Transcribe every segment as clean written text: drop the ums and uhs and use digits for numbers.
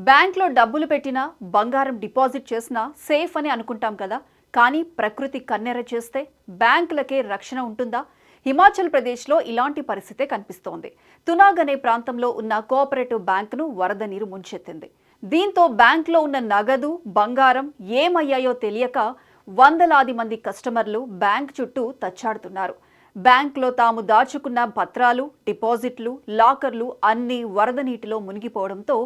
బ్యాంక్లో డబ్బులు పెట్టినా బంగారం డిపాజిట్ చేసినా సేఫ్ అని అనుకుంటాం కదా. కానీ ప్రకృతి కన్నెర చేస్తే బ్యాంకులకే రక్షణ ఉంటుందా? హిమాచల్ ప్రదేశ్లో ఇలాంటి పరిస్థితే కనిపిస్తోంది. తునాగ్ అనే ప్రాంతంలో ఉన్న కోఆపరేటివ్ బ్యాంకును వరద నీరు ముంచెత్తింది. దీంతో బ్యాంకులో ఉన్న నగదు, బంగారం ఏమయ్యాయో తెలియక వందలాది మంది కస్టమర్లు బ్యాంక్ చుట్టూ తచ్చాడుతున్నారు. బ్యాంకులో తాము దాచుకున్న పత్రాలు, డిపాజిట్లు, లాకర్లు అన్నీ వరద నీటిలో మునిగిపోవడంతో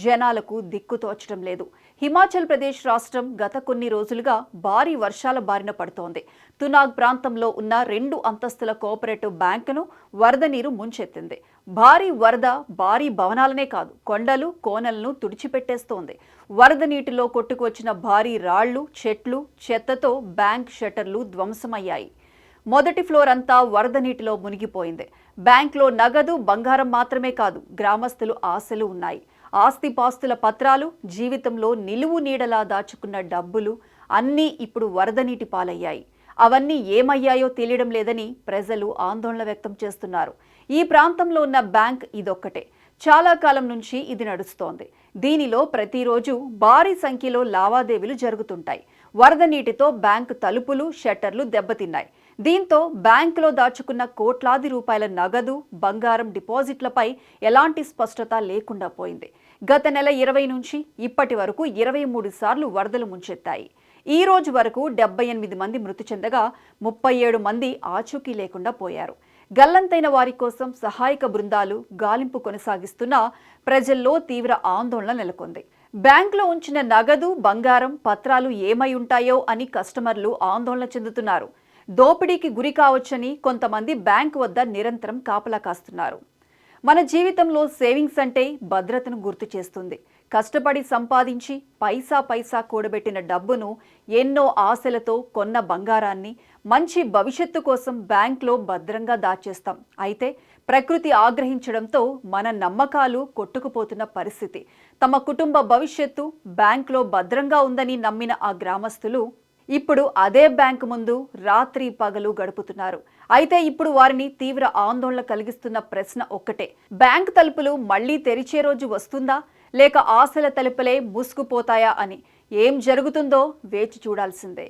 జనాలకు దిక్కు తోచడం లేదు. హిమాచల్ ప్రదేశ్ రాష్ట్రం గత కొన్ని రోజులుగా భారీ వర్షాల బారిన పడుతోంది. తునాగ్ ప్రాంతంలో ఉన్న 2 అంతస్తుల కోఆపరేటివ్ బ్యాంకును వరద నీరు ముంచెత్తింది. భారీ వరద భారీ భవనాలనే కాదు, కొండలు, కోనలను తుడిచిపెట్టేస్తోంది. వరద నీటిలో కొట్టుకువచ్చిన భారీ రాళ్లు, చెట్లు, చెత్తతో బ్యాంక్ షట్టర్లు ధ్వంసమయ్యాయి. మొదటి ఫ్లోర్ అంతా వరద నీటిలో మునిగిపోయింది. బ్యాంక్లో నగదు, బంగారం మాత్రమే కాదు, గ్రామస్తులు ఆశలు ఉన్నాయి. ఆస్తిపాస్తుల పత్రాలు, జీవితంలో నిలువు నీడలా దాచుకున్న డబ్బులు అన్నీ ఇప్పుడు వరద నీటి పాలయ్యాయి. అవన్నీ ఏమయ్యాయో తెలియడం లేదని ప్రజలు ఆందోళన వ్యక్తం చేస్తున్నారు. ఈ ప్రాంతంలో ఉన్న బ్యాంక్ ఇదొక్కటే. చాలా కాలం నుంచి ఇది నడుస్తోంది. దీనిలో ప్రతిరోజు భారీ సంఖ్యలో లావాదేవీలు జరుగుతుంటాయి. వరద నీటితో బ్యాంకు తలుపులు, షట్టర్లు దెబ్బతిన్నాయి. దీంతో బ్యాంకులో దాచుకున్న కోట్లాది రూపాయల నగదు, బంగారం డిపాజిట్లపై ఎలాంటి స్పష్టత లేకుండా పోయింది. గత నెల 20 నుంచి ఇప్పటి వరకు 23 సార్లు వరదలు ముంచెత్తాయి. ఈ రోజు వరకు 78 మంది మృతి చెందగా 37 మంది ఆచూకీ లేకుండా పోయారు. గల్లంతైన వారి కోసం సహాయక బృందాలు గాలింపు కొనసాగిస్తున్నా ప్రజల్లో తీవ్ర ఆందోళన నెలకొంది. బ్యాంకులో ఉంచిన నగదు, బంగారం, పత్రాలు ఏమై ఉంటాయో అని కస్టమర్లు ఆందోళన చెందుతున్నారు. దోపిడీకి గురి కావచ్చని కొంతమంది బ్యాంకు వద్ద నిరంతరం కాపలా కాస్తున్నారు. మన జీవితంలో సేవింగ్స్ అంటే భద్రతను గుర్తు చేస్తుంది. కష్టపడి సంపాదించి పైసా కూడబెట్టిన డబ్బును, ఎన్నో ఆశలతో కొన్న బంగారాన్ని మంచి భవిష్యత్తు కోసం బ్యాంక్లో భద్రంగా దాచేస్తాం. అయితే ప్రకృతి ఆగ్రహించడంతో మన నమ్మకాలు కొట్టుకుపోతున్న పరిస్థితి. తమ కుటుంబ భవిష్యత్తు బ్యాంక్లో భద్రంగా ఉందని నమ్మిన ఆ గ్రామస్తులు ఇప్పుడు అదే బ్యాంకు ముందు రాత్రి పగలు గడుపుతున్నారు. అయితే ఇప్పుడు వారిని తీవ్ర ఆందోళన కలిగిస్తున్న ప్రశ్న ఒక్కటే: బ్యాంక్ తలుపులు మళ్లీ తెరిచే రోజు వస్తుందా, లేక ఆశల తలుపులే మూసుకుపోతాయా అని. ఏం జరుగుతుందో వేచి చూడాల్సిందే.